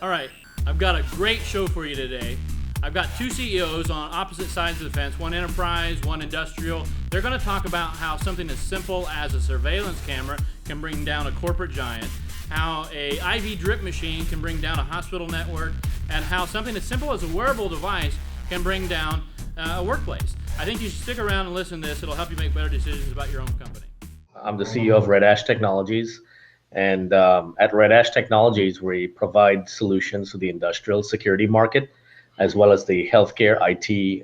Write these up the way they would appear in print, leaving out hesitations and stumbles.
All right, I've got a great show for you today. I've got two CEOs on opposite sides of the fence, one enterprise, one industrial. They're going to talk about how something as simple as a surveillance camera can bring down a corporate giant, how a IV drip machine can bring down a hospital network, and how something as simple as a wearable device can bring down a workplace. I think you should stick around and listen to this. It'll help you make better decisions about your own company. I'm the CEO of Red Ash Technologies. And at Red Ash Technologies, we provide solutions to the industrial security market, as well as the healthcare IT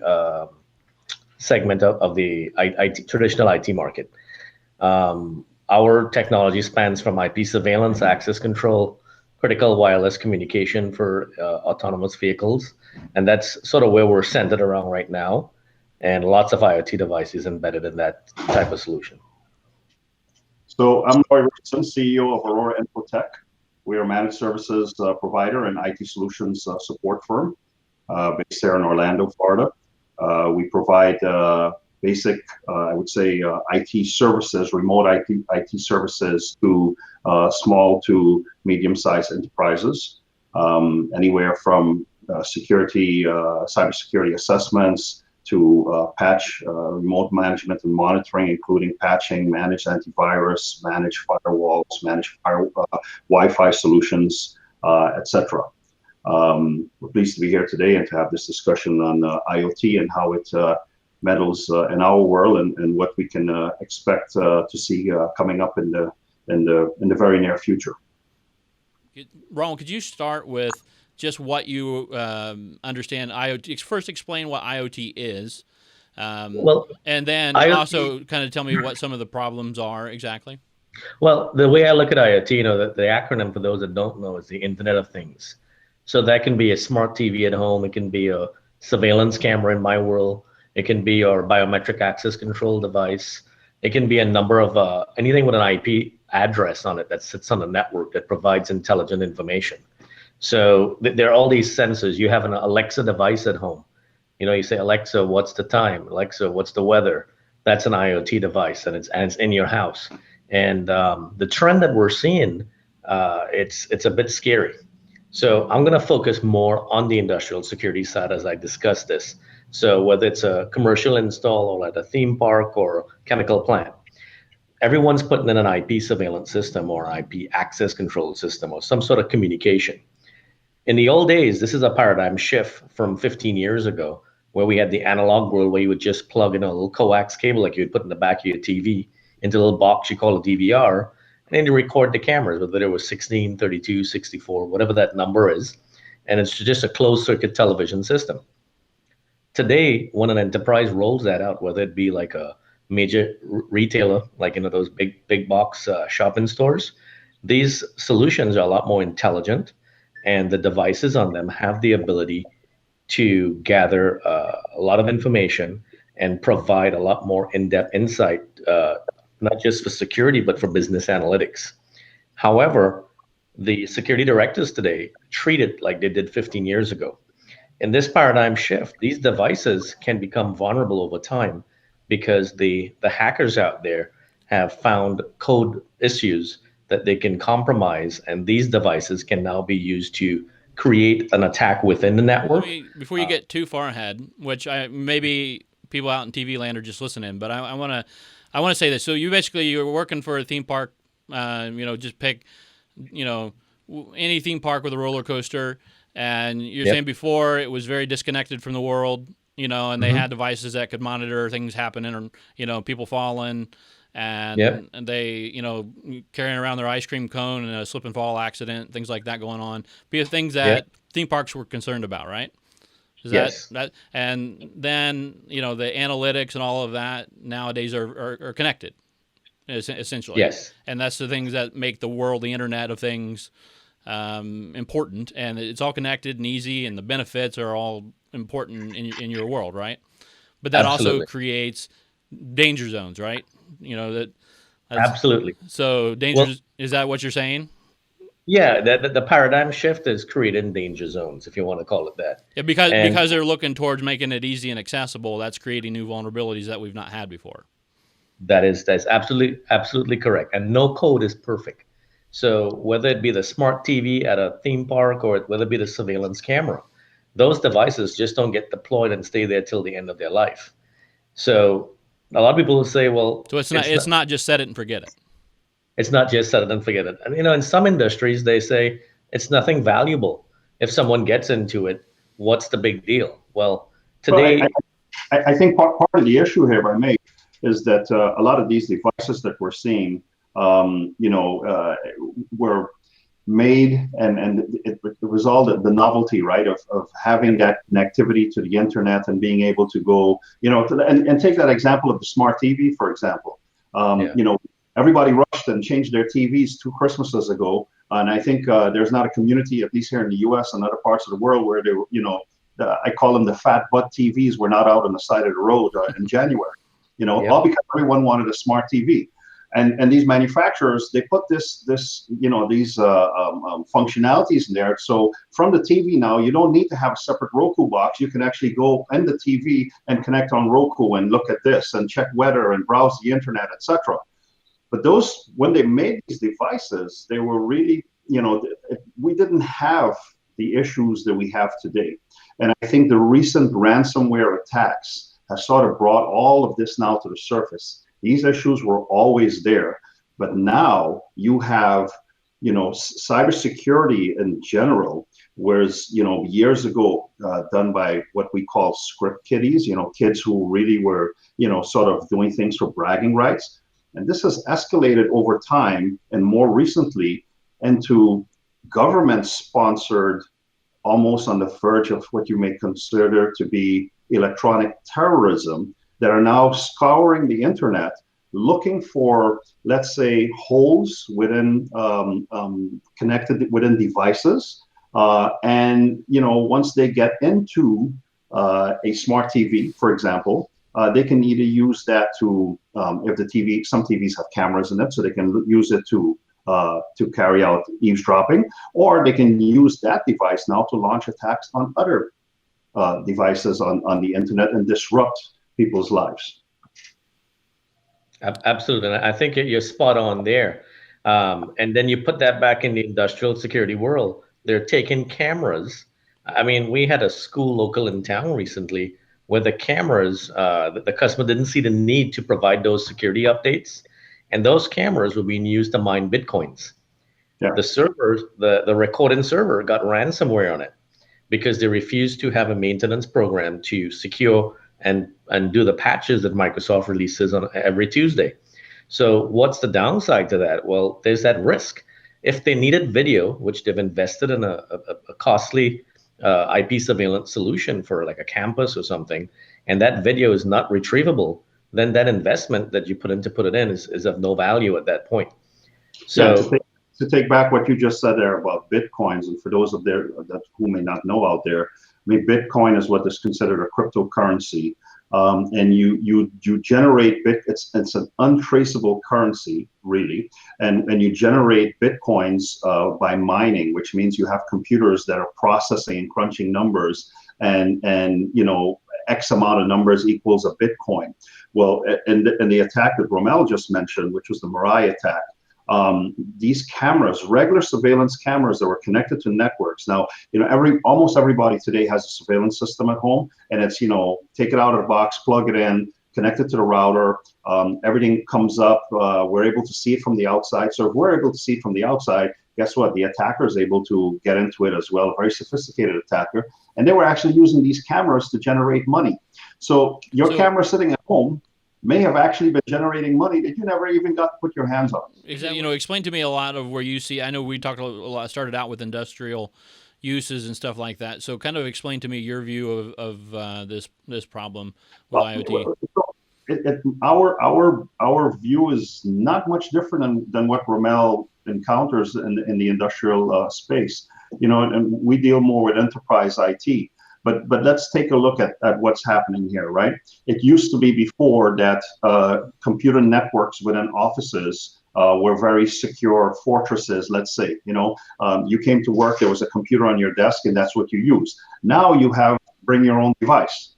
segment of the IT, traditional IT market. Our technology spans from IP surveillance, access control, critical wireless communication for autonomous vehicles. And that's sort of where we're centered around right now. And lots of IoT devices embedded in that type of solution. So I'm Richardson, CEO of Aurora InfoTech. We are a managed services provider and IT solutions support firm based here in Orlando, Florida. We provide basic, I would say, IT services, remote IT services to small to medium-sized enterprises, anywhere from security, cybersecurity assessments to patch remote management and monitoring, including patching, managed antivirus, managed firewalls, managed Wi-Fi solutions, etc. We're pleased to be here today and to have this discussion on IoT and how it meddles in our world and what we can expect to see coming up in the very near future. Rommel, could you start with just what you understand IoT? First, explain what IoT is, and then IoT, also kind of tell me what some of the problems are exactly. Well, the way I look at IoT, the acronym for those that don't know is the Internet of Things. So that can be a smart TV at home. It can be a surveillance camera in my world. It can be your biometric access control device. It can be a number of anything with an IP address on it that sits on a network that provides intelligent information. So there are all these sensors. You have an Alexa device at home. You say, Alexa, what's the time? Alexa, what's the weather? That's an IoT device, and it's in your house. And the trend that we're seeing, it's a bit scary. So I'm going to focus more on the industrial security side as I discuss this. So whether it's a commercial install or at a theme park or chemical plant, everyone's putting in an IP surveillance system or an IP access control system or some sort of communication. In the old days, this is a paradigm shift from 15 years ago, where we had the analog world where you would just plug in a little coax cable like you would put in the back of your TV into a little box you call a DVR, and then you record the cameras, whether it was 16, 32, 64, whatever that number is, and it's just a closed circuit television system. Today, when an enterprise rolls that out, whether it be like a major retailer, like those big box shopping stores, these solutions are a lot more intelligent, and the devices on them have the ability to gather a lot of information and provide a lot more in-depth insight, not just for security, but for business analytics. However, the security directors today treat it like they did 15 years ago. In this paradigm shift, these devices can become vulnerable over time because the hackers out there have found code issues that they can compromise, and these devices can now be used to create an attack within the network. Before you get too far ahead, which maybe people out in TV land are just listening, but I want to say this. So you're working for a theme park. Just pick, any theme park with a roller coaster, and you're saying before it was very disconnected from the world, and they had devices that could monitor things happening, or people falling. And they, carrying around their ice cream cone and a slip and fall accident, things like that going on. Be things that theme parks were concerned about, right? That and then the analytics and all of that nowadays are connected, essentially. Yes. And that's the things that make the world, the Internet of Things, important, and it's all connected and easy, and the benefits are all important in your world, right? But that also creates danger zones, right? Absolutely. So is that what you're saying? Yeah, the paradigm shift is creating danger zones, if you want to call it that. Yeah, because they're looking towards making it easy and accessible. That's creating new vulnerabilities that we've not had before. That's absolutely correct. And no code is perfect. So whether it be the smart TV at a theme park or whether it be the surveillance camera, those devices just don't get deployed and stay there till the end of their life. So a lot of people will say, well, So it's not just set it and forget it. it's not just set it and forget it. And, in some industries, they say it's nothing valuable. If someone gets into it, what's the big deal? Well, Well, today, I think part of the issue here, if I may, is that a lot of these devices that we're seeing, were made and it was all the novelty, right, of having that connectivity to the internet and being able to go, and take that example of the smart TV, for example. yeah, Everybody rushed and changed their TVs 2 Christmases ago. And I think there's not a community, at least here in the US and other parts of the world, where they were, I call them the fat butt TVs were not out on the side of the road in January, yep, all because everyone wanted a smart TV. And these manufacturers, they put these functionalities in there. So from the TV now, you don't need to have a separate Roku box. You can actually go in the TV and connect on Roku and look at this and check weather and browse the internet, etc. But when they made these devices, they were really, we didn't have the issues that we have today. And I think the recent ransomware attacks have sort of brought all of this now to the surface. These issues were always there, but now you have, cybersecurity in general, whereas, years ago, done by what we call script kiddies, kids who really were, sort of doing things for bragging rights. And this has escalated over time and more recently into government-sponsored, almost on the verge of what you may consider to be electronic terrorism, that are now scouring the internet, looking for, let's say, holes within connected within devices. And once they get into a smart TV, for example, they can either use that to, if some TVs have cameras in it, so they can use it to carry out eavesdropping, or they can use that device now to launch attacks on other devices on the internet and disrupt people's lives. absolutely. And I think you're spot on there. And then you put that back in the industrial security world. They're taking cameras. I mean, we had a school local in town recently where the cameras, the customer didn't see the need to provide those security updates. And those cameras were being used to mine Bitcoins. Yeah. The server, the recording server got ransomware on it because they refused to have a maintenance program to secure and do the patches that Microsoft releases on every Tuesday. So what's the downside to that? Well, there's that risk. If they needed video, which they've invested in a costly IP surveillance solution for like a campus or something, and that video is not retrievable, then that investment that you put it in is of no value at that point. So to take back what you just said there about Bitcoins, and for those of there that who may not know out there, I mean, Bitcoin is what is considered a cryptocurrency. And you generate it's an untraceable currency, really, and you generate Bitcoins by mining, which means you have computers that are processing and crunching numbers, and X amount of numbers equals a Bitcoin. Well, and the attack that Rommel just mentioned, which was the Mirai attack, these cameras, regular surveillance cameras that were connected to networks. Now, almost everybody today has a surveillance system at home, and it's, take it out of the box, plug it in, connect it to the router. Everything comes up. We're able to see it from the outside. So if we're able to see it from the outside, guess what? The attacker is able to get into it as well, a very sophisticated attacker. And they were actually using these cameras to generate money. So your camera sitting at home may have actually been generating money that you never even got to put your hands on. Exactly. Explain to me a lot of where you see. I know we talked a lot. Started out with industrial uses and stuff like that. So, kind of explain to me your view of this problem with IoT. Our view is not much different than what Rommel encounters in the industrial space. And we deal more with enterprise IT. But let's take a look at what's happening here, right? It used to be before that computer networks within offices were very secure fortresses, let's say. You came to work, there was a computer on your desk, and that's what you use. Now you have bring your own device.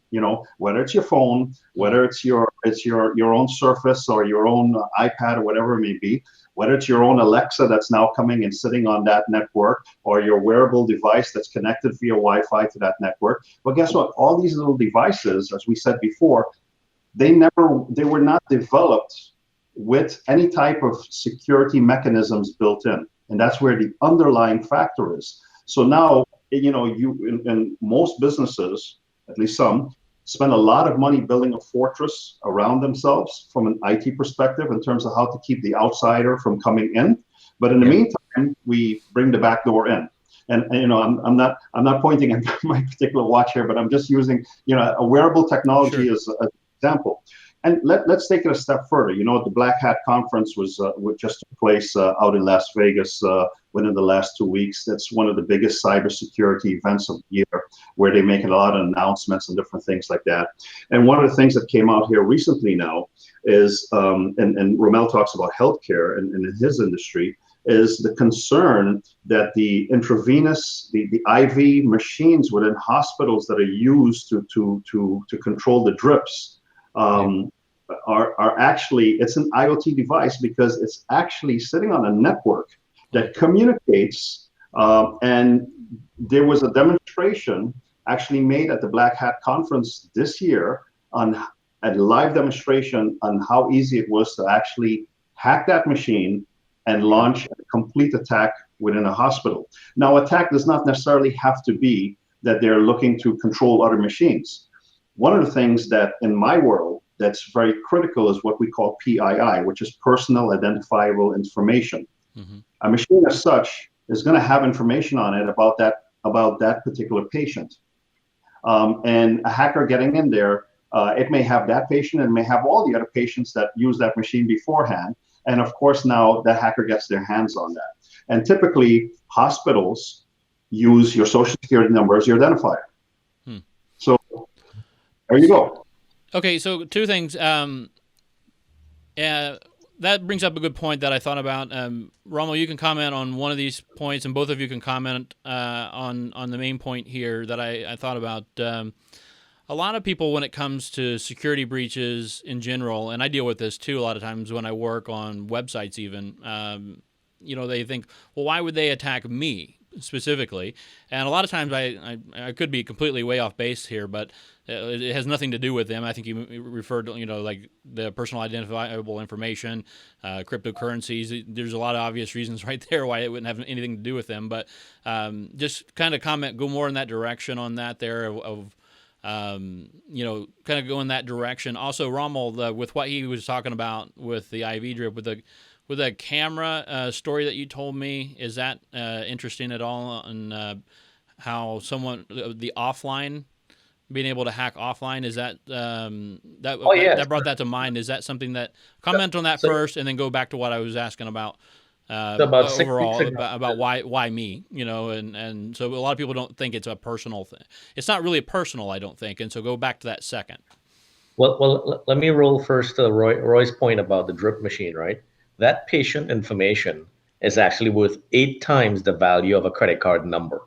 Whether it's your phone, whether it's your own Surface or your own iPad or whatever it may be, whether it's your own Alexa that's now coming and sitting on that network, or your wearable device that's connected via Wi-Fi to that network. But guess what? All these little devices, as we said before, they were not developed with any type of security mechanisms built in. And that's where the underlying factor is. So now, in most businesses, at least some, spend a lot of money building a fortress around themselves from an IT perspective in terms of how to keep the outsider from coming in. But in the meantime, we bring the back door in. And I'm not pointing at my particular watch here, but I'm just using a wearable technology as an example. And let's take it a step further. The Black Hat conference was just took place out in Las Vegas within the last 2 weeks. That's one of the biggest cybersecurity events of the year, where they make a lot of announcements and different things like that. And one of the things that came out here recently now is, and Rommel talks about healthcare and in his industry, is the concern that the intravenous, the IV machines within hospitals that are used to control the drips. Are actually, it's an IoT device because it's actually sitting on a network that communicates. And there was a demonstration actually made at the Black Hat conference this year on a live demonstration on how easy it was to actually hack that machine and launch a complete attack within a hospital. Now, attack does not necessarily have to be that they're looking to control other machines. One of the things that in my world that's very critical is what we call PII, which is personal identifiable information. Mm-hmm. A machine as such is going to have information on it about that particular patient. And a hacker getting in there, it may have that patient and may have all the other patients that use that machine beforehand. And of course, now the hacker gets their hands on that. And typically, hospitals use your social security number as your identifier. So there you go. Okay, so two things. That brings up a good point that I thought about. Rommel, you can comment on one of these points, and both of you can comment on the main point here that I thought about. A lot of people, when it comes to security breaches in general, and I deal with this too a lot of times when I work on websites even, they think, well, why would they attack me specifically? And a lot of times I could be completely way off base here, but it has nothing to do with them. I think you referred to, like the personal identifiable information, cryptocurrencies. There's a lot of obvious reasons right there why it wouldn't have anything to do with them. But just kind of go more in that direction on that there of kind of go in that direction. Also, Rommel, with what he was talking about with the IV drip, with the camera story that you told me, is that interesting at all on how the offline, being able to hack offline, is that that brought that to mind? Is that something that, comment on that first and then go back to what I was asking about overall about why me, and so a lot of people don't think it's a personal thing. It's not really personal, I don't think, and so go back to that second. Well, let me roll first to Roy's point about the drip machine, right? That patient information is actually worth 8 times the value of a credit card number,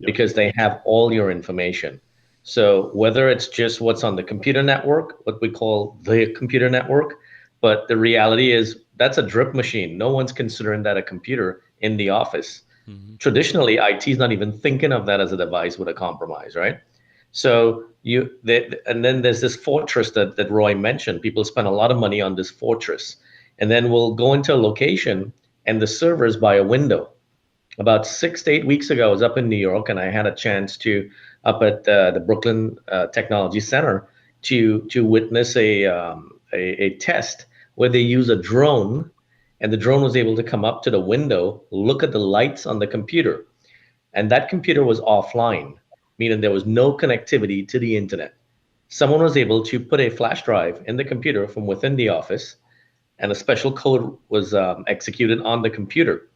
because they have all your information. So whether it's just what's on the computer network, what we call the computer network, but the reality is that's a drip machine. No one's considering that a computer in the office. Mm-hmm. Traditionally, IT is not even thinking of that as a device with a compromise, right? So and then there's this fortress that Roy mentioned. People spend a lot of money on this fortress. And then we'll go into a location and the server's by a window. About 6 to 8 weeks ago, I was up in New York, and I had a chance to, up at the Brooklyn Technology Center, to witness a test where they use a drone, and the drone was able to come up to the window, look at the lights on the computer. And that computer was offline, meaning there was no connectivity to the internet. Someone was able to put a flash drive in the computer from within the office, and a special code was executed on the computer.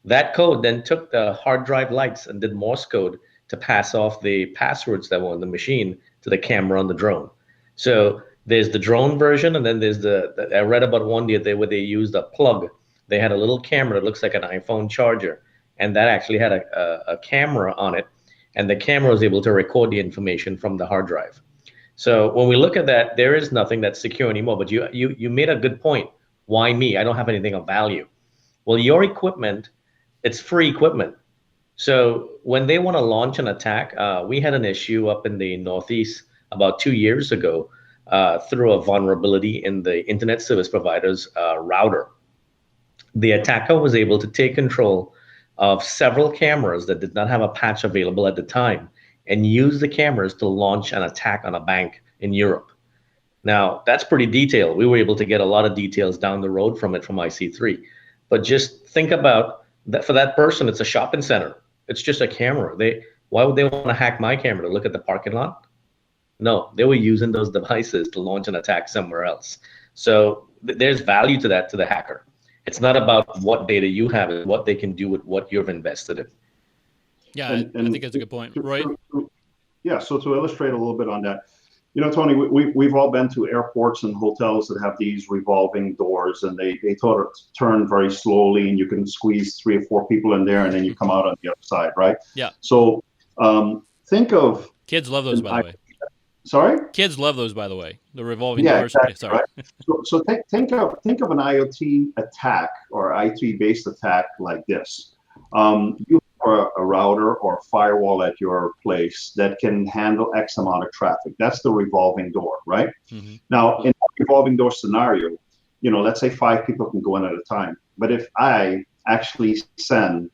That code then took the hard drive lights and did Morse code to pass off the passwords that were on the machine to the camera on the drone. So there's the drone version, and then there's I read about one day where they used a plug. They had a little camera that looks like an iPhone charger, and that actually had a camera on it, and the camera was able to record the information from the hard drive. So when we look at that, there is nothing that's secure anymore. But you made a good point. Why me? I don't have anything of value. Well, your equipment, it's free equipment. So when they want to launch an attack, we had an issue up in the Northeast about 2 years ago through a vulnerability in the internet service provider's router. The attacker was able to take control of several cameras that did not have a patch available at the time and use the cameras to launch an attack on a bank in Europe. Now, that's pretty detailed. We were able to get a lot of details down the road from it from IC3. But just think about that for that person, it's a shopping center. It's just a camera. Why would they want to hack my camera to look at the parking lot? No, they were using those devices to launch an attack somewhere else. So there's value to that to the hacker. It's not about what data you have, it's what they can do with what you've invested in. Yeah, I think that's a good point. Roy? Yeah, so to illustrate a little bit on that, Tony, we've all been to airports and hotels that have these revolving doors, and they sort of turn very slowly, and you can squeeze 3 or 4 people in there, and then you come out on the other side, right? Yeah. So think of... Kids love those, by the way. Sorry? Kids love those, by the way. The revolving doors. Exactly, Sorry. right? So think of an IoT attack or IoT-based attack like this. You have a router or a firewall at your place that can handle X amount of traffic. That's the revolving door, right? Mm-hmm. Now, in a revolving door scenario, let's say 5 people can go in at a time. But if I actually send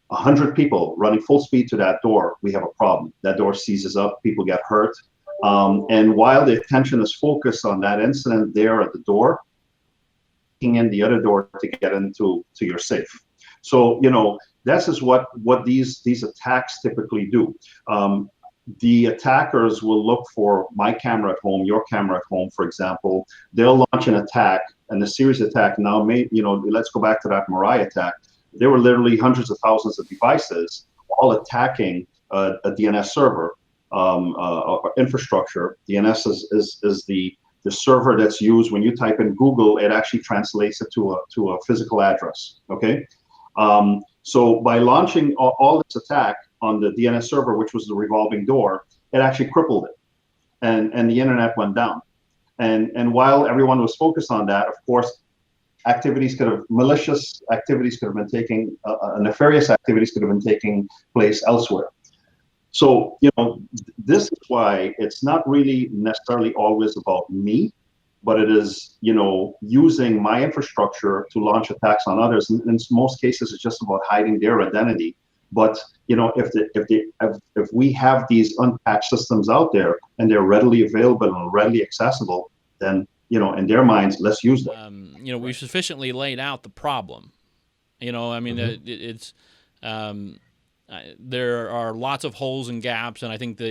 100 people running full speed to that door, we have a problem. That door seizes up, people get hurt. And while the attention is focused on that incident there at the door, in the other door to get into your safe. So, this is what these attacks typically do. The attackers will look for my camera at home, your camera at home, for example. They'll launch an attack, and the series attack now let's go back to that Mirai attack. There were literally hundreds of thousands of devices all attacking a DNS server. Infrastructure. DNS is the server that's used when you type in Google. It actually translates it to a physical address. Okay, so by launching all this attack on the DNS server, which was the revolving door, it actually crippled it, and the internet went down. And while everyone was focused on that, of course, malicious activities could have been taking, nefarious activities could have been taking place elsewhere. So, this is why it's not really necessarily always about me, but it is, using my infrastructure to launch attacks on others. And in most cases, it's just about hiding their identity. But, if we have these unpatched systems out there and they're readily available and readily accessible, then, in their minds, let's use them. We sufficiently laid out the problem. It's... there are lots of holes and gaps, and I think but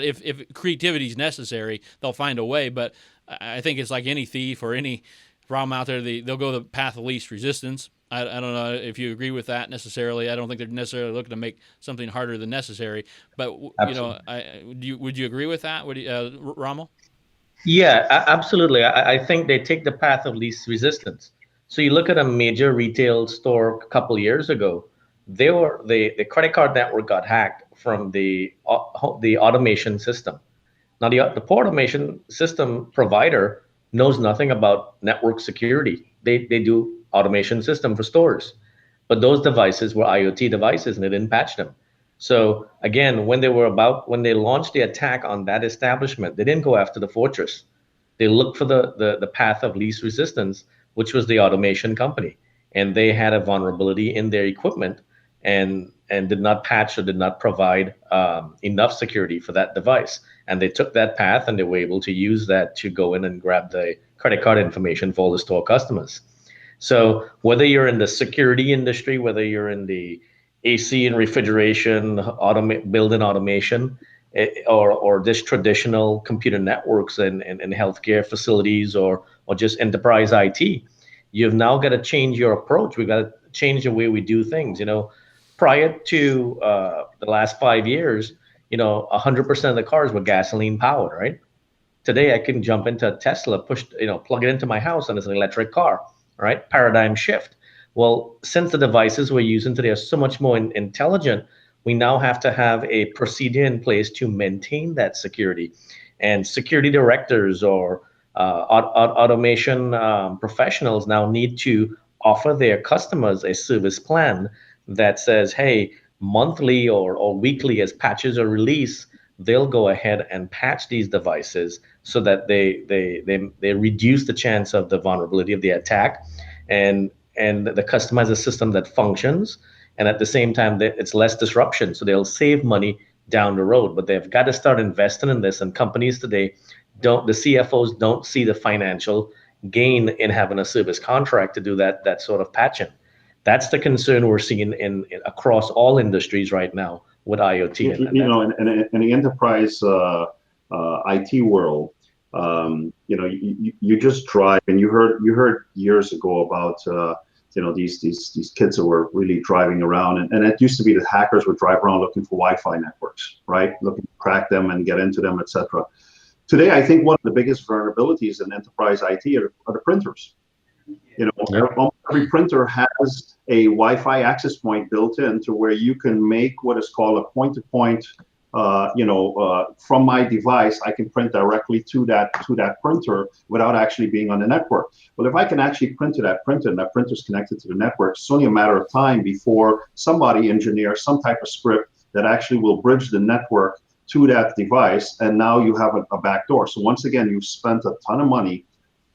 if creativity is necessary, they'll find a way. But I think it's like any thief or any problem out there, they'll go the path of least resistance. I don't know if you agree with that necessarily. I don't think they're necessarily looking to make something harder than necessary. But would you agree with that? Rommel? Yeah, absolutely. I think they take the path of least resistance. So you look at a major retail store a couple years ago. The credit card network got hacked from the automation system. Now the poor automation system provider knows nothing about network security. They do automation system for stores, but those devices were IoT devices and they didn't patch them. So again, when they launched the attack on that establishment, they didn't go after the fortress. They looked for the path of least resistance, which was the automation company, and they had a vulnerability in their equipment. And did not patch or did not provide enough security for that device. And they took that path and they were able to use that to go in and grab the credit card information for all the store customers. So whether you're in the security industry, whether you're in the AC and refrigeration, building automation, or just traditional computer networks and healthcare facilities or just enterprise IT, you've now got to change your approach. We've got to change the way we do things. Prior to the last 5 years, 100% of the cars were gasoline powered, right? Today, I can jump into a Tesla, plug it into my house, and it's an electric car, right? Paradigm shift. Well, since the devices we're using today are so much more intelligent, we now have to have a procedure in place to maintain that security. And security directors or automation professionals now need to offer their customers a service plan that says, hey, monthly or weekly as patches are released, they'll go ahead and patch these devices so that they reduce the chance of the vulnerability of the attack, and the customize a system that functions, and at the same time that it's less disruption, so they'll save money down the road. But they've got to start investing in this, and companies today don't, the CFOs don't see the financial gain in having a service contract to do that sort of patching. That's the concern we're seeing in across all industries right now with IoT. In the enterprise IT world, you just drive, and you heard years ago about these kids that were really driving around, and it used to be that hackers would drive around looking for Wi-Fi networks, right? Looking to crack them and get into them, etc. Today, I think one of the biggest vulnerabilities in enterprise IT are the printers. Almost every printer has a Wi-Fi access point built in to where you can make what is called a point-to-point. From my device, I can print directly to that printer without actually being on the network. Well, if I can actually print to that printer, and that printer is connected to the network, it's only a matter of time before somebody engineers some type of script that actually will bridge the network to that device, and now you have a backdoor. So once again, you've spent a ton of money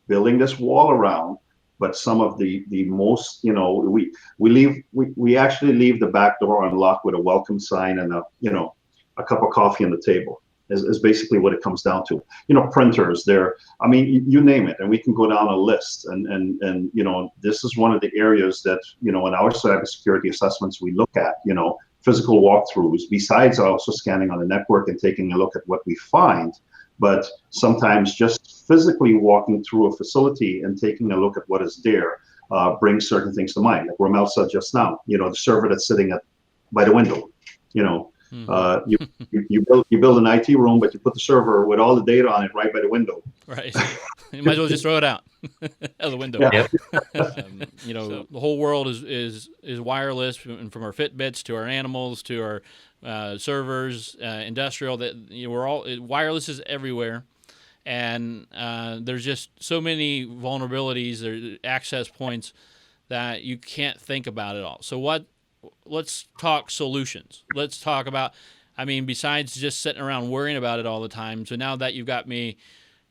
building this wall around, but some of the most, we actually leave the back door unlocked with a welcome sign and a cup of coffee on the table is basically what it comes down to. Printers, you name it, and we can go down a list. And this is one of the areas that, in our cybersecurity assessments we look at, physical walkthroughs, besides also scanning on the network and taking a look at what we find. But sometimes just physically walking through a facility and taking a look at what is there brings certain things to mind. Like Rommel said just now, the server that's sitting by the window, you build an IT room, but you put the server with all the data on it right by the window. Right. You might as well just throw it out of the window. Yeah. The whole world is wireless, from our Fitbits to our animals to our servers, industrial. That we're all wireless is everywhere, and there's just so many vulnerabilities or access points that you can't think about it all. So let's talk solutions. Let's talk about, besides just sitting around worrying about it all the time. So now that you've got me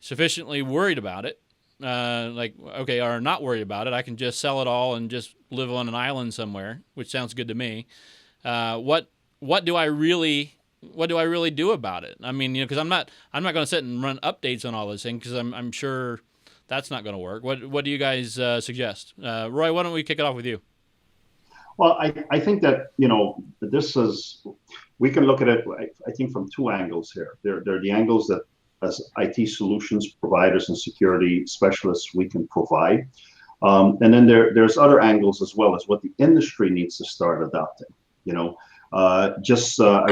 sufficiently worried about it, or not worried about it, I can just sell it all and just live on an island somewhere, which sounds good to me. What do I really do about it? Because I'm not going to sit and run updates on all this things, because I'm sure that's not going to work. What do you guys suggest? Roy, why don't we kick it off with you? Well, I think that, we can look at it, I think, from two angles here. There are the angles that as IT solutions providers and security specialists we can provide. And then there's other angles as well, as what the industry needs to start adopting. I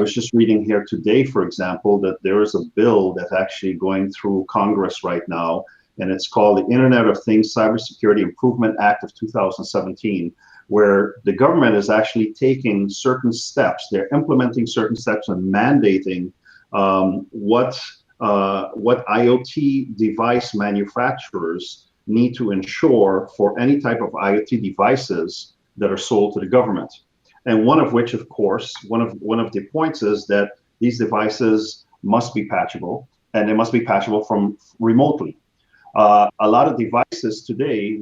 was just reading here today, for example, that there is a bill that's actually going through Congress right now, and it's called the Internet of Things Cybersecurity Improvement Act of 2017. Where the government is actually taking certain steps. They're implementing certain steps and mandating what IoT device manufacturers need to ensure for any type of IoT devices that are sold to the government. And one of which, of course, one of the points is that these devices must be patchable, and they must be patchable from remotely. A lot of devices today,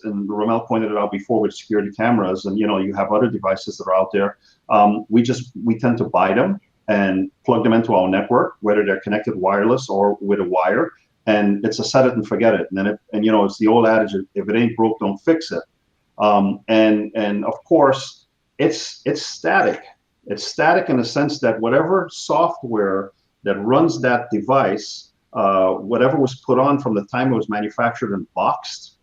and Rommel pointed it out before with security cameras, and you have other devices that are out there. We tend to buy them and plug them into our network, whether they're connected wireless or with a wire, and it's a set it and forget it. And then it's the old adage: if it ain't broke, don't fix it. And of course, it's static. It's static in the sense that whatever software that runs that device, whatever was put on from the time it was manufactured and boxed,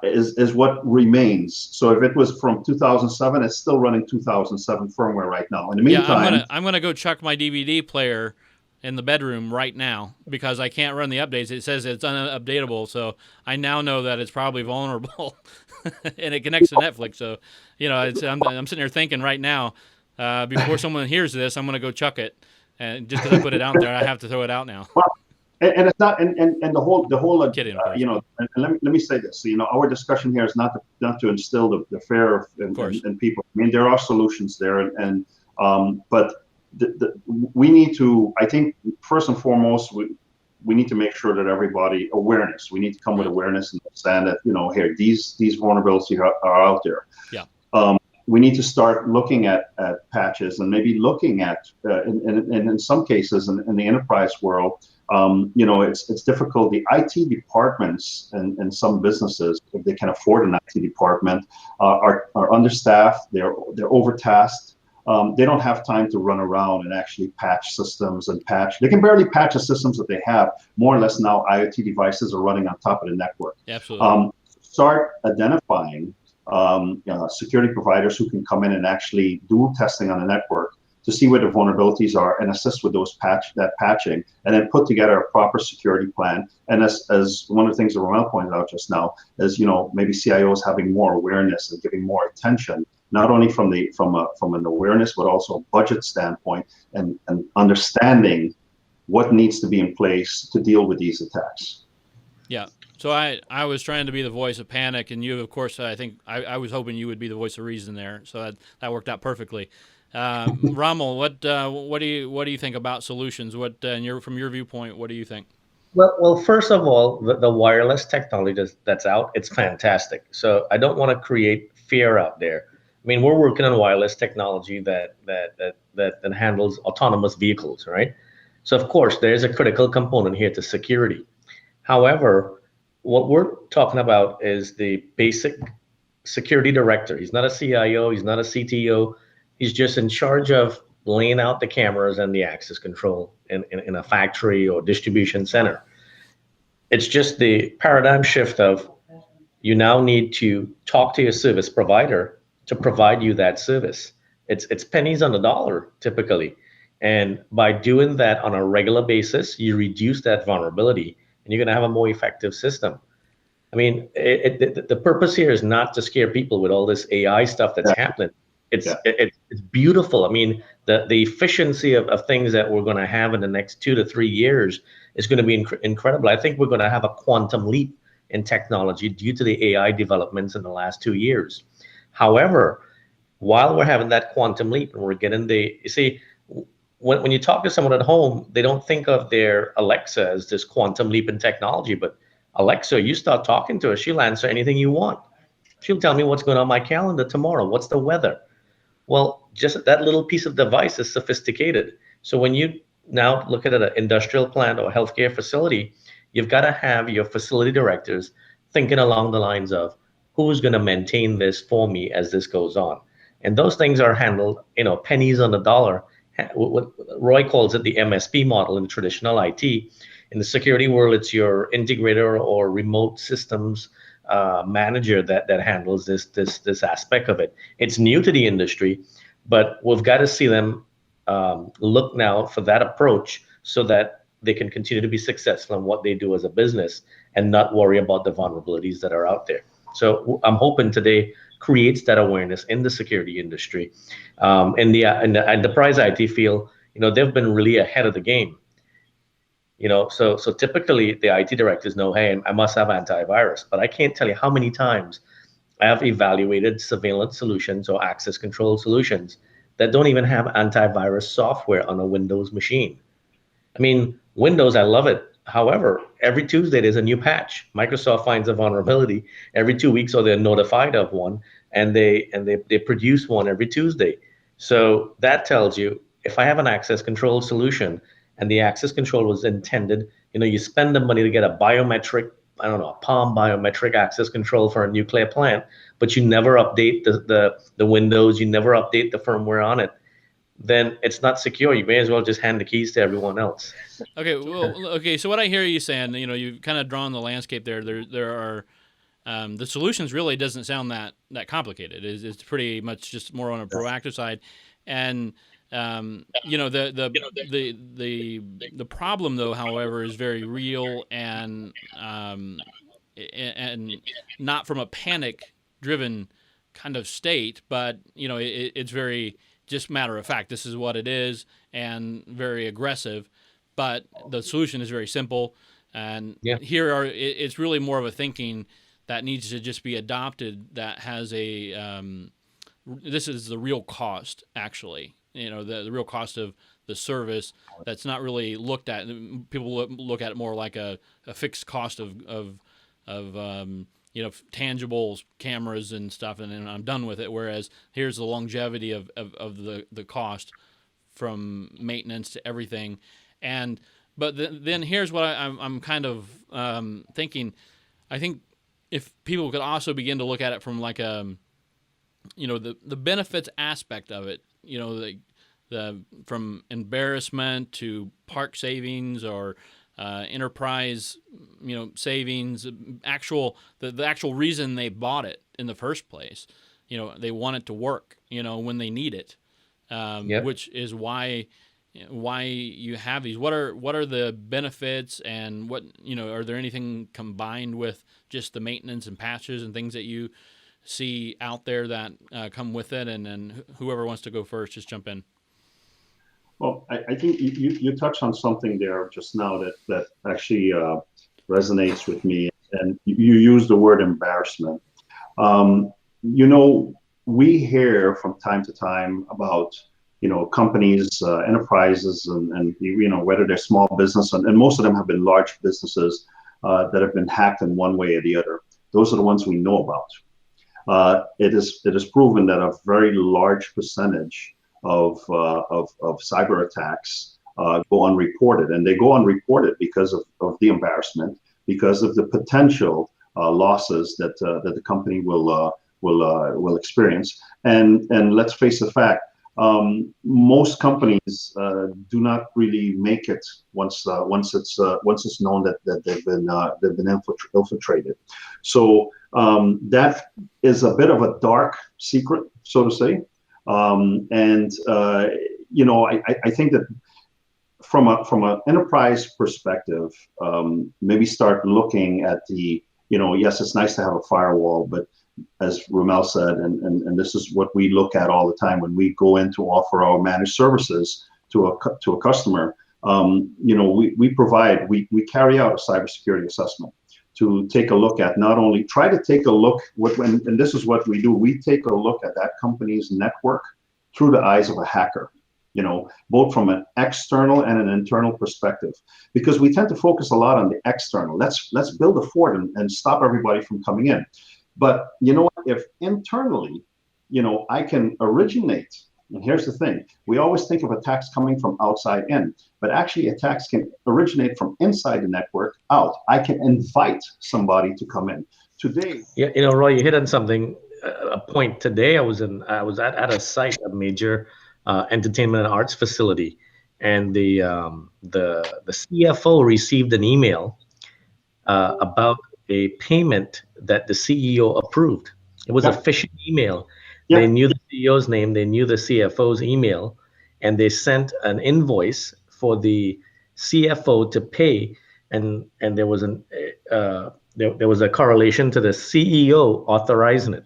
is what remains. So if it was from 2007, it's still running 2007 firmware right now. In the meantime, I'm gonna go chuck my DVD player in the bedroom right now because I can't run the updates. It says it's unupdatable, so I now know that it's probably vulnerable, and it connects to Netflix. So I'm sitting here thinking right now, before someone hears this, I'm gonna go chuck it. And just because I put it out there, I have to throw it out now. And it's not, and the whole Kidding, of course, you know, but and let me say this, you know, our discussion here is not to instill the fear of course. in people. I mean, there are solutions there, but we need to, I think, first and foremost, we need to make sure that everybody awareness. We need to come with Right. awareness and understand that, you know, here these vulnerabilities are out there. Yeah. Um, we need to start looking at patches and maybe looking at, in some cases in the enterprise world, you know, it's difficult. The IT departments and some businesses, if they can afford an IT department, are understaffed. They're overtasked. They don't have time to run around and actually patch systems and patch. They can barely patch the systems that they have. More or less now, IoT devices are running on top of the network. Absolutely. Start identifying security providers who can come in and actually do testing on the network to see where the vulnerabilities are and assist with that patching, and then put together a proper security plan. And as one of the things that Rommel pointed out just now is, you know, maybe CIOs having more awareness and giving more attention, not only from an awareness but also a budget standpoint, and understanding what needs to be in place to deal with these attacks. Yeah. So I was trying to be the voice of panic, and you, of course, I think I was hoping you would be the voice of reason there. So that worked out perfectly. Rommel, what do you think about solutions? What from your viewpoint, what do you think? Well, first of all, the wireless technology that's out, it's fantastic. So I don't want to create fear out there. I mean, we're working on wireless technology that handles autonomous vehicles, right? So of course, there's a critical component here to security. However, what we're talking about is the basic security director. He's not a CIO, he's not a CTO. He's just in charge of laying out the cameras and the access control in a factory or distribution center. It's just the paradigm shift of you now need to talk to your service provider to provide you that service. It's pennies on the dollar typically. And by doing that on a regular basis, you reduce that vulnerability and you're going to have a more effective system. I mean, the purpose here is not to scare people with all this AI stuff that's Yeah, happening. yeah, It's beautiful. I mean, the efficiency of things that we're going to have in the next 2 to 3 years is going to be incredible. I think we're going to have a quantum leap in technology due to the AI developments in the last 2 years. However, while we're having that quantum leap and we're getting you see, when you talk to someone at home, they don't think of their Alexa as this quantum leap in technology, but Alexa, you start talking to her, she'll answer anything you want. She'll tell me what's going on my calendar tomorrow, what's the weather. Well, just that little piece of device is sophisticated. So when you now look at an industrial plant or a healthcare facility, you've got to have your facility directors thinking along the lines of who's going to maintain this for me as this goes on. And those things are handled, pennies on the dollar. What Roy calls it the MSP model in traditional IT. In the security world, it's your integrator or remote systems manager that handles this aspect of it. It's new to the industry, but we've got to see them look now for that approach so that they can continue to be successful in what they do as a business and not worry about the vulnerabilities that are out there. So I'm hoping today creates that awareness in the security industry. In the enterprise IT field, they've been really ahead of the game. So typically the IT directors know, hey, I must have antivirus, but I can't tell you how many times I have evaluated surveillance solutions or access control solutions that don't even have antivirus software on a Windows machine. I mean, Windows, I love it. However, every Tuesday there's a new patch. Microsoft finds a vulnerability every 2 weeks, or they're notified of one, and they produce one every Tuesday. So that tells you if I have an access control solution and the access control was intended, you spend the money to get a biometric, I don't know, a Palm biometric access control for a nuclear plant, but you never update the Windows, you never update the firmware on it, then it's not secure. You may as well just hand the keys to everyone else. Okay, well, okay. So what I hear you saying, you've kind of drawn the landscape there. There are the solutions really doesn't sound that complicated. It's pretty much just more on a proactive side, and the problem though, however, is very real and not from a panic driven kind of state, but it's very just matter of fact. This is what it is, and very aggressive. but the solution is very simple. And Yeah. it's really more of a thinking that needs to just be adopted. That has this is the real cost, actually. The real cost of the service that's not really looked at. People look at it more like a fixed cost of tangible cameras and stuff, and then I'm done with it. Whereas here's the longevity of the cost from maintenance to everything. But then here's what I'm kind of thinking. I think if people could also begin to look at it from like the benefits aspect of it, the from embarrassment to park savings or enterprise, savings, the actual reason they bought it in the first place. They want it to work, when they need it, which is why you have these. What are the benefits, and what, are there anything combined with just the maintenance and patches and things that you see out there that come with it? And then whoever wants to go first, just jump in. Well, I think you touched on something there just now that actually resonates with me, and you use the word embarrassment. We hear from time to time about companies, enterprises, and whether they're small business, and most of them have been large businesses that have been hacked in one way or the other. Those are the ones we know about. It is proven that a very large percentage of cyber attacks go unreported, and they go unreported because of the embarrassment, because of the potential losses that the company will experience. And let's face the fact, most companies do not really make it once it's known that they've been infiltrated. So that is a bit of a dark secret, so to say. I think that from an enterprise perspective, maybe start looking at yes, it's nice to have a firewall, but as Rommel said, and this is what we look at all the time when we go in to offer our managed services to a customer. We carry out a cybersecurity assessment to take a look at, not only try to take a look and this is what we do. We take a look at that company's network through the eyes of a hacker, both from an external and an internal perspective, because we tend to focus a lot on the external. Let's build a fort and stop everybody from coming in. But if internally, I can originate, and here's the thing, we always think of attacks coming from outside in, but actually attacks can originate from inside the network out. I can invite somebody to come in. Today, Roy, you hit on something, a point. Today I was at a site, a major entertainment and arts facility, and the CFO received an email about a payment that the CEO approved. It was a phishing email. Yeah. They knew the CEO's name, they knew the CFO's email, and they sent an invoice for the CFO to pay, and there was there was a correlation to the CEO authorizing it.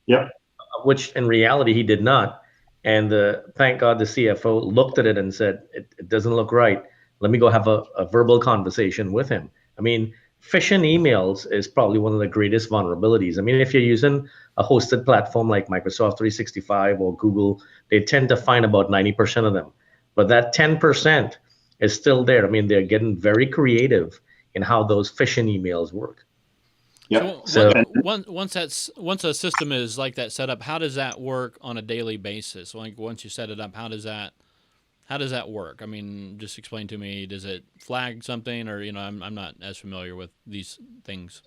Yeah. Which in reality he did not. And thank God the CFO looked at it and said, it doesn't look right. Let me go have a verbal conversation with him. I mean, phishing emails is probably one of the greatest vulnerabilities. I mean, if you're using a hosted platform like Microsoft 365 or Google, they tend to find about 90% of them. But that 10% is still there. I mean, they're getting very creative in how those phishing emails work. Yeah. So once a system is like that set up, how does that work on a daily basis? Like once you set it up, how does that work? I mean, just explain to me. Does it flag something, or I'm not as familiar with these things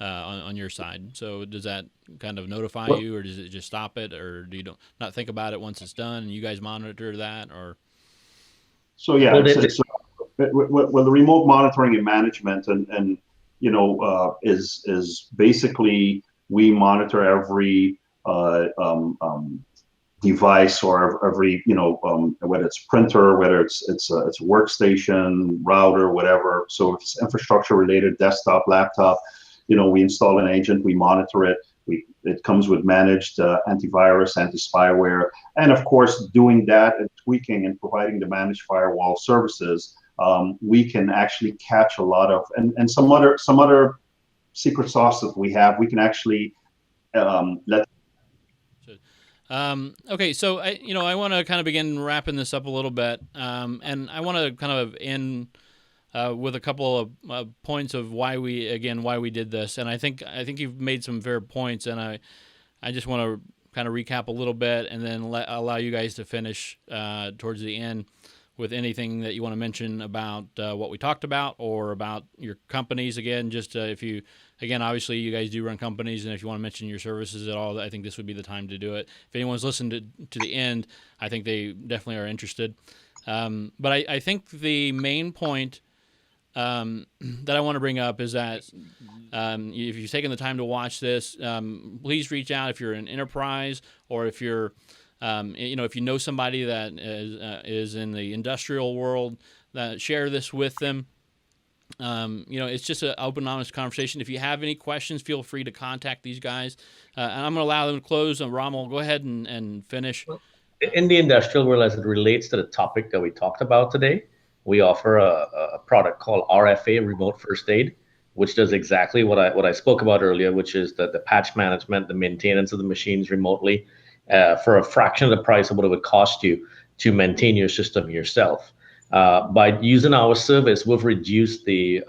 on your side. So does that kind of notify you, or does it just stop it, or do you not think about it once it's done and you guys monitor that, or? So yeah, well, the remote monitoring and management and is basically we monitor every device or every whether it's printer, whether it's a workstation, router, whatever. So if it's infrastructure related, desktop, laptop, we install an agent, we monitor it. It comes with managed antivirus, anti-spyware, and of course doing that and tweaking and providing the managed firewall services we can actually catch a lot of, and some other secret sauce that we have, we can actually let. Okay, so I want to kind of begin wrapping this up a little bit, and I want to kind of end with a couple of points of why we did this, and I think you've made some fair points, and I just want to kind of recap a little bit, and then allow you guys to finish towards the end with anything that you want to mention about what we talked about, or about your companies. Again, just if you, again, obviously you guys do run companies, and if you want to mention your services at all, I think this would be the time to do it. If anyone's listened to the end, I think they definitely are interested. But I think the main point that I want to bring up is that if you've taken the time to watch this, please reach out if you're an enterprise, or if you're if you know somebody that is in the industrial world, that share this with them. It's just an open, honest conversation. If you have any questions, feel free to contact these guys. And I'm going to allow them to close. Rommel, go ahead and finish. In the industrial world, as it relates to the topic that we talked about today, we offer a product called RFA, Remote First Aid, which does exactly what I spoke about earlier, which is the patch management, the maintenance of the machines remotely, for a fraction of the price of what it would cost you to maintain your system yourself. By using our service, we've reduced the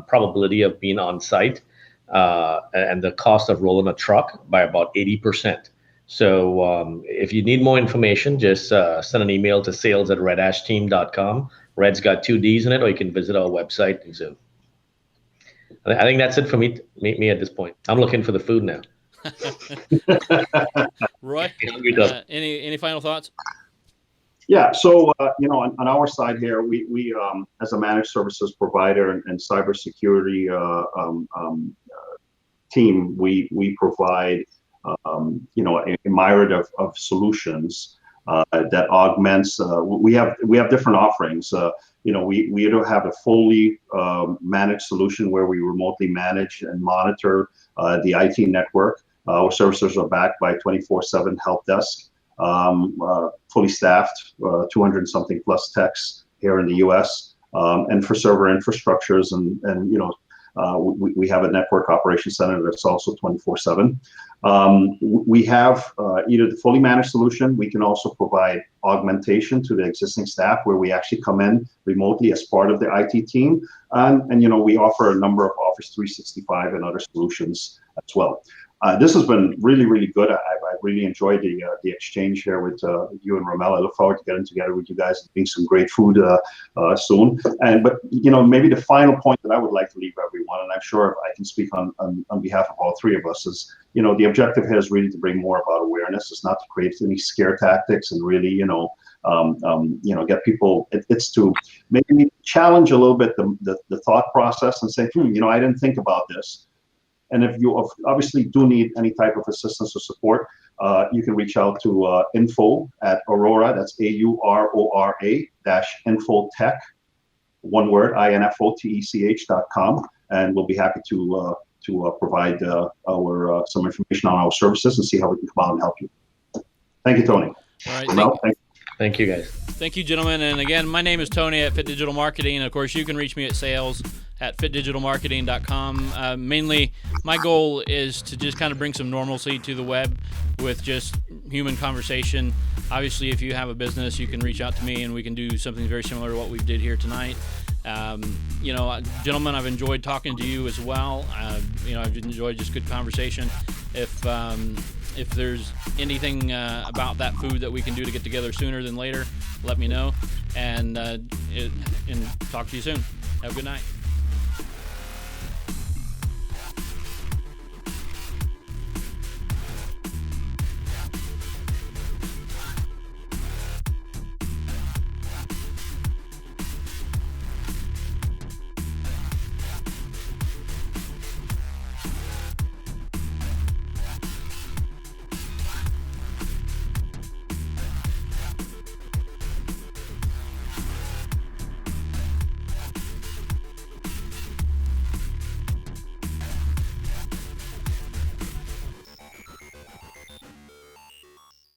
probability of being on site and the cost of rolling a truck by about 80%. So if you need more information, just send an email to sales@redashsteam.com. Red's got 2 D's in it, or you can visit our website. So I think that's it for me at this point. I'm looking for the food now. Roy, any final thoughts? Yeah, so on our side here, we as a managed services provider and cybersecurity team, we provide a myriad of solutions that augments. We have different offerings. We either have a fully managed solution where we remotely manage and monitor the IT network. Our services are backed by 24/7 help desk, fully staffed, 200 something plus techs here in the U.S. And for server infrastructures, and we have a network operations center that's also 24/7. We have either the fully managed solution. We can also provide augmentation to the existing staff, where we actually come in remotely as part of the IT team, and we offer a number of Office 365 and other solutions as well. This has been really, really good. I really enjoyed the exchange here with you and Rommel. I look forward to getting together with you guys and eating some great food soon. But maybe the final point that I would like to leave everyone, and I'm sure I can speak on behalf of all three of us, is the objective here is really to bring more about awareness. It's not to create any scare tactics and really get people. It's to maybe challenge a little bit the thought process and say, I didn't think about this. And if you obviously do need any type of assistance or support, you can reach out to info@Aurora, that's AURORA -infotech, one word, INFOTECH.com, and we'll be happy to provide some information on our services and see how we can come out and help you. Thank you, Tony. All right. Thank you, guys. Thank you, gentlemen. And again, my name is Tony at Fit Digital Marketing. And of course, you can reach me at sales@fitdigitalmarketing.com. Mainly, my goal is to just kind of bring some normalcy to the web with just human conversation. Obviously, if you have a business, you can reach out to me and we can do something very similar to what we did here tonight. Gentlemen, I've enjoyed talking to you as well. I've enjoyed just good conversation. If there's anything about that food that we can do to get together sooner than later, let me know, and talk to you soon. Have a good night.